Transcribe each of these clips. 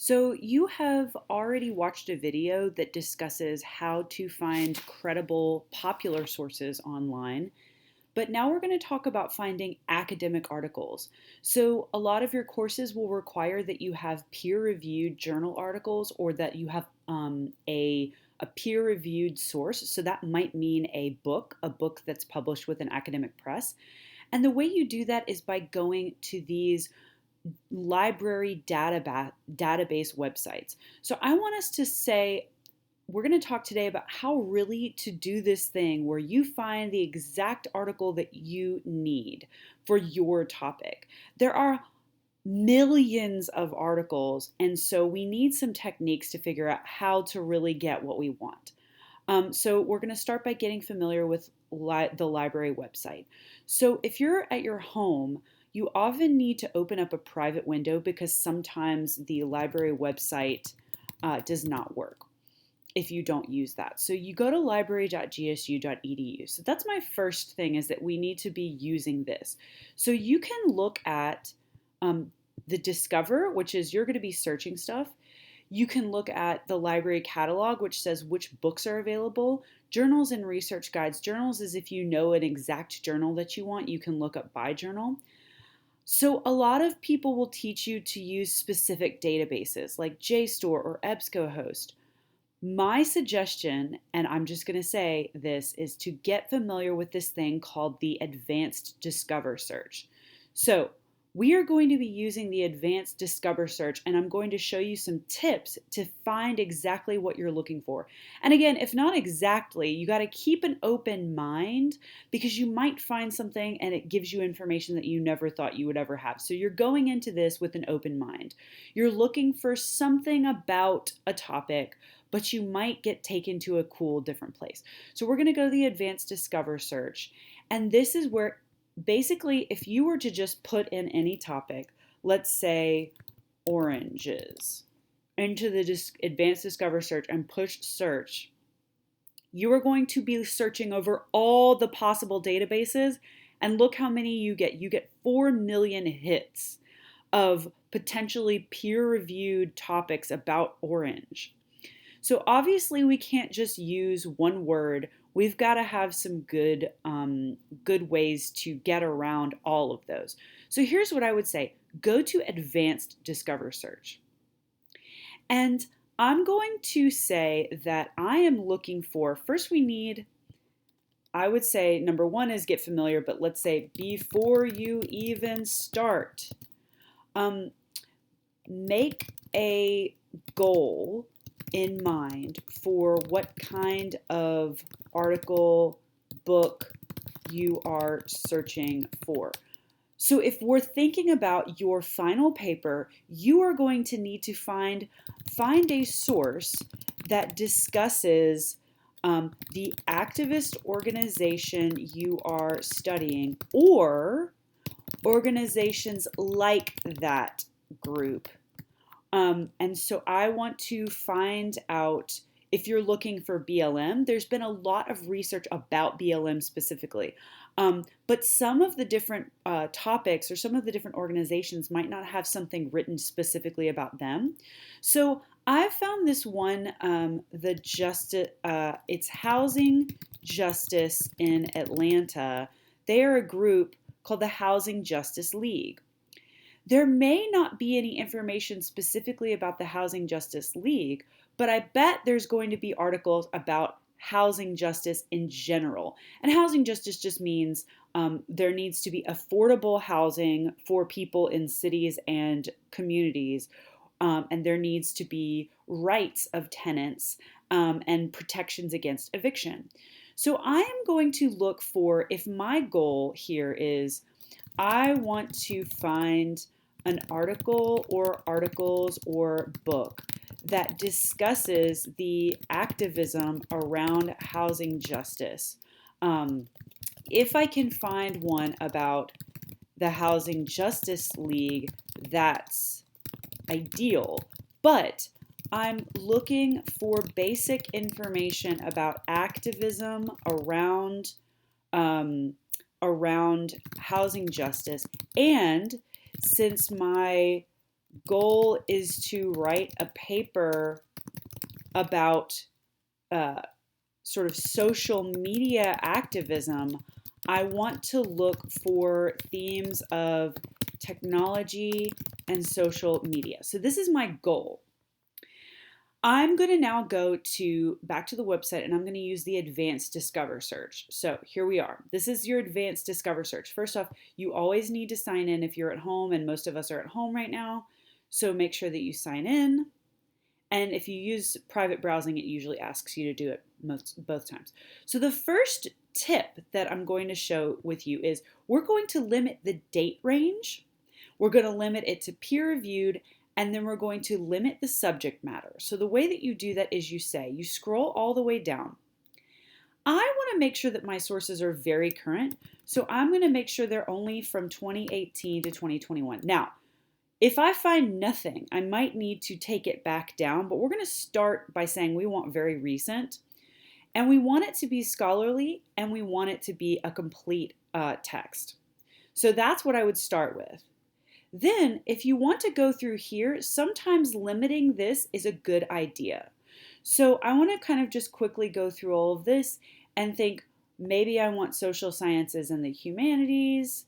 So, you have already watched a video that discusses how to find credible, popular sources online, but now we're going to talk about finding academic articles. So, a lot of your courses will require that you have peer reviewed journal articles or that you have a peer reviewed source. So, that might mean a book that's published with an academic press. And the way you do that is by going to these library database websites. So I want us to say, we're going to talk today about how really to do this thing where you find the exact article that you need for your topic. There are millions of articles, and so we need some techniques to figure out how to really get what we want. So we're going to start by getting familiar with the library website. So if you're at your home, you often need to open up a private window because sometimes the library website does not work if you don't use that. So you go to library.gsu.edu. So that's my first thing, is that we need to be using this. So you can look at the Discover, which is you're going to be searching stuff. You can look at the library catalog, which says which books are available. Journals and research guides. Journals is if you know an exact journal that you want, you can look up by journal. So a lot of people will teach you to use specific databases like JSTOR or EBSCOhost. My suggestion, and I'm just going to say this, is to get familiar with this thing called the Advanced Discover Search. So we are going to be using the Advanced Discover Search, and I'm going to show you some tips to find exactly what you're looking for. And again, if not exactly, you got to keep an open mind because you might find something and it gives you information that you never thought you would ever have. So you're going into this with an open mind. You're looking for something about a topic, but you might get taken to a cool different place. So we're going to go to the Advanced Discover Search, and this is where basically, if you were to just put in any topic, let's say oranges, into the Advanced Discover Search and push search, you are going to be searching over all the possible databases, and look how many you get. You get 4 million hits of potentially peer-reviewed topics about orange. So obviously we can't just use one word. We've got to have some good ways to get around all of those. So here's what I would say. Go to Advanced Discover Search. And I'm going to say that I am looking for, first we need, I would say number one is get familiar, but let's say before you even start, make a goal in mind for what kind of article, book you are searching for. So if we're thinking about your final paper, you are going to need to find a source that discusses the activist organization you are studying or organizations like that group. And so I want to find out if you're looking for BLM. There's been a lot of research about BLM specifically, but some of the different topics or some of the different organizations might not have something written specifically about them. So I found this one, it's Housing Justice in Atlanta. They are a group called the Housing Justice League. There may not be any information specifically about the Housing Justice League, but I bet there's going to be articles about housing justice in general. And housing justice just means there needs to be affordable housing for people in cities and communities, and there needs to be rights of tenants and protections against eviction. So I am going to look for, if my goal here is I want to find an article or articles or book that discusses the activism around housing justice. If I can find one about the Housing Justice League, that's ideal. But I'm looking for basic information about activism around housing justice. And since my goal is to write a paper about sort of social media activism, I want to look for themes of technology and social media. So this is my goal. I'm going to now go back to the website and I'm going to use the advanced discover search. So here we are. This is your advanced discover search. First off, you always need to sign in if you're at home, and most of us are at home right now. So make sure that you sign in. And if you use private browsing, it usually asks you to do it both times. So the first tip that I'm going to show with you is we're going to limit the date range. We're going to limit it to peer-reviewed, and then we're going to limit the subject matter. So the way that you do that is you scroll all the way down. I want to make sure that my sources are very current, so I'm going to make sure they're only from 2018 to 2021. Now, if I find nothing, I might need to take it back down, but we're going to start by saying we want very recent, and we want it to be scholarly, and we want it to be a complete text. So that's what I would start with. Then, if you want to go through here, sometimes limiting this is a good idea. So I want to kind of just quickly go through all of this and think, maybe I want social sciences and the humanities,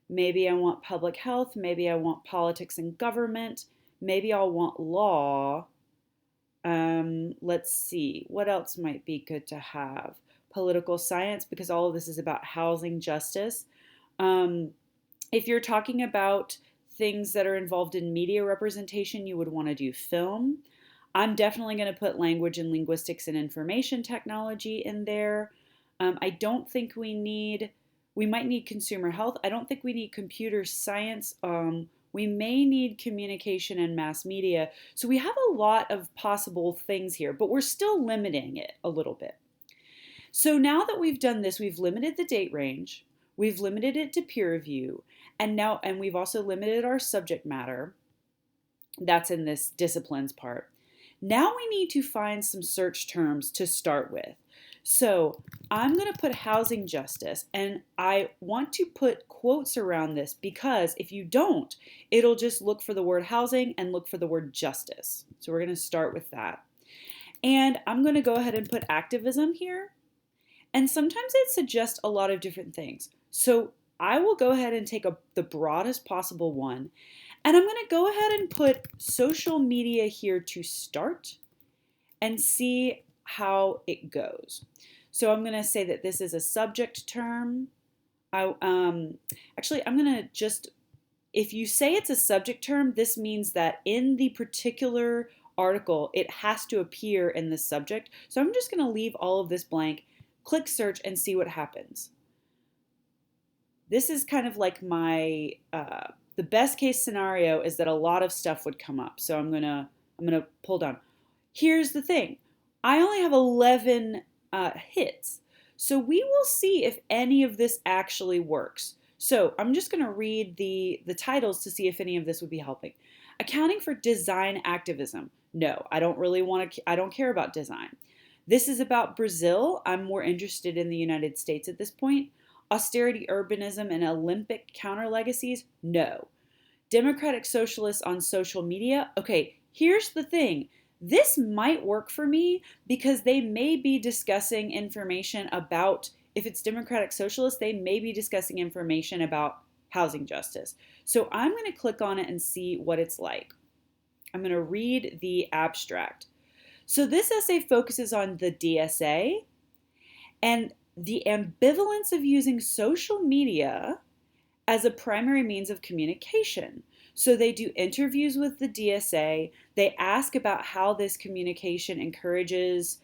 maybe I want public health, maybe I want politics and government, maybe I'll want law. Let's see, what else might be good to have? Political science, because all of this is about housing justice. If you're talking about things that are involved in media representation, you would want to do film. I'm definitely going to put language and linguistics and information technology in there. I don't think we might need consumer health. I don't think we need computer science. We may need communication and mass media. So we have a lot of possible things here, but we're still limiting it a little bit. So now that we've done this, we've limited the date range, we've limited it to peer review, and we've also limited our subject matter. That's in this disciplines part. Now we need to find some search terms to start with. So I'm going to put housing justice, and I want to put quotes around this because if you don't, it'll just look for the word housing and look for the word justice. So we're going to start with that. And I'm going to go ahead and put activism here. And sometimes it suggests a lot of different things. So I will go ahead and take the broadest possible one. And I'm going to go ahead and put social media here to start and see how it goes. So I'm going to say that this is a subject term. Actually, I'm going to just, if you say it's a subject term, this means that in the particular article, it has to appear in the subject. So I'm just going to leave all of this blank, click search, and see what happens. This is kind of like my, the best case scenario is that a lot of stuff would come up. So I'm gonna pull down. Here's the thing. I only have 11 hits. So we will see if any of this actually works. So I'm just gonna read the titles to see if any of this would be helping. Accounting for design activism. No, I don't care about design. This is about Brazil. I'm more interested in the United States at this point. Austerity, urbanism, and Olympic counter legacies? No. Democratic socialists on social media? Okay, here's the thing. This might work for me because they may be discussing information about, if it's democratic socialists, they may be discussing information about housing justice. So I'm going to click on it and see what it's like. I'm going to read the abstract. So this essay focuses on the DSA and the ambivalence of using social media as a primary means of communication. So they do interviews with the DSA. They ask about how this communication encourages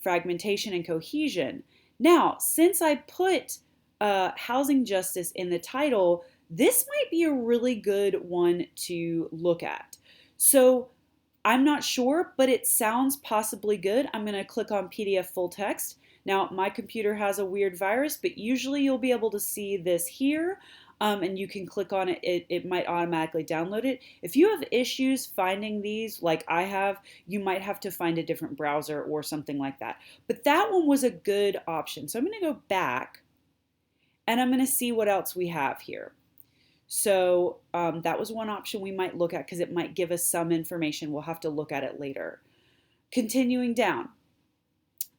fragmentation and cohesion. Now, since I put housing justice in the title, this might be a really good one to look at. So I'm not sure, but it sounds possibly good. I'm going to click on PDF full text. Now, my computer has a weird virus, but usually you'll be able to see this here, and you can click on it. It might automatically download it. If you have issues finding these, like I have, you might have to find a different browser or something like that. But that one was a good option. So I'm going to go back, and I'm going to see what else we have here. So that was one option we might look at because it might give us some information. We'll have to look at it later. Continuing down.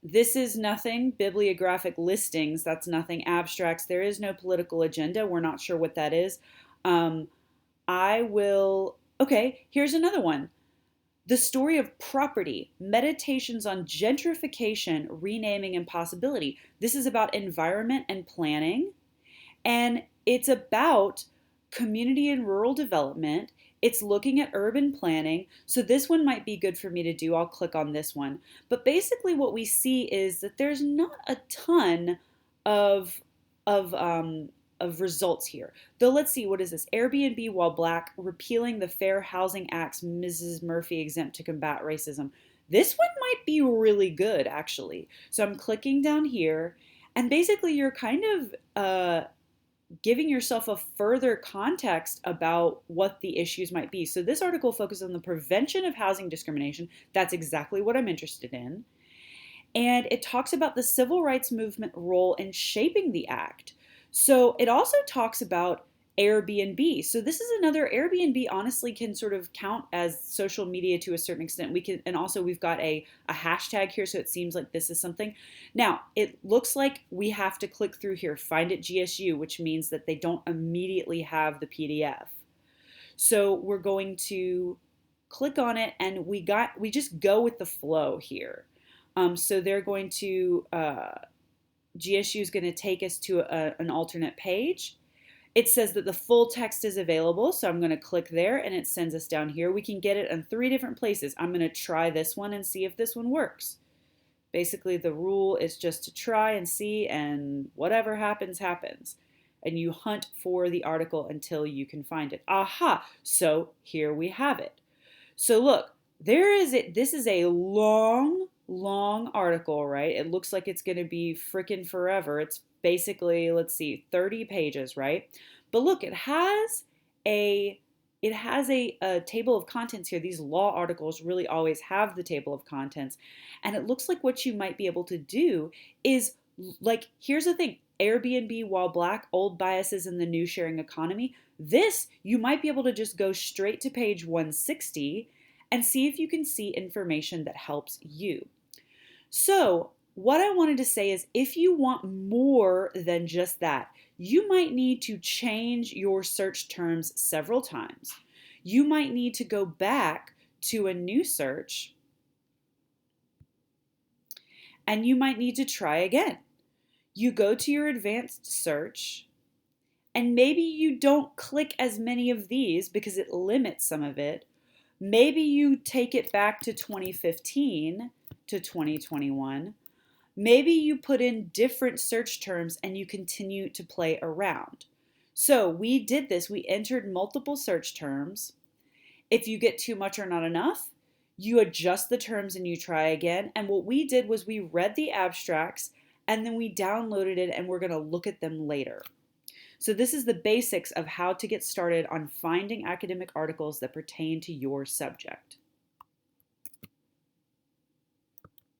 This is nothing bibliographic listings. That's nothing abstracts. There is no political agenda. We're not sure what that is. Okay, here's another one. The Story of Property, Meditations on Gentrification, Renaming and Possibility. This is about environment and planning, and it's about community and rural development. It's looking at urban planning. So this one might be good for me to do. I'll click on this one. But basically what we see is that there's not a ton of of um, of results here. Though let's see, what is this? Airbnb while black, repealing the Fair Housing Act's Mrs. Murphy exempt to combat racism. This one might be really good, actually. So I'm clicking down here, and basically you're kind of giving yourself a further context about what the issues might be. So this article focuses on the prevention of housing discrimination. That's exactly what I'm interested in. And it talks about the civil rights movement role in shaping the act. So it also talks about Airbnb. So this is another Airbnb honestly can sort of count as social media to a certain extent. We can, and also we've got a hashtag here, so it seems like this is something. Now, it looks like we have to click through here, find it GSU, which means that they don't immediately have the PDF. So we're going to click on it, and we just go with the flow here. So they're going to GSU is going to take us to an alternate page. It says that the full text is available, so I'm going to click there and it sends us down here. We can get it in 3 different places. I'm going to try this one and see if this one works. Basically, the rule is just to try and see, and whatever happens, happens. And you hunt for the article until you can find it. Aha! So here we have it. So look, this is a long article, right? It looks like it's going to be freaking forever. It's basically, let's see, 30 pages, right? But look, it has a table of contents here. These law articles really always have the table of contents. And it looks like what you might be able to do is, like, here's the thing. Airbnb while black, old biases in the new sharing economy. This, you might be able to just go straight to page 160 and see if you can see information that helps you. So what I wanted to say is, if you want more than just that, you might need to change your search terms several times. You might need to go back to a new search, and you might need to try again. You go to your advanced search, and maybe you don't click as many of these because it limits some of it. Maybe you take it back to 2015 to 2021. Maybe you put in different search terms and you continue to play around. So we did this. We entered multiple search terms. If you get too much or not enough, you adjust the terms and you try again. And what we did was we read the abstracts and then we downloaded it, and we're going to look at them later. So this is the basics of how to get started on finding academic articles that pertain to your subject.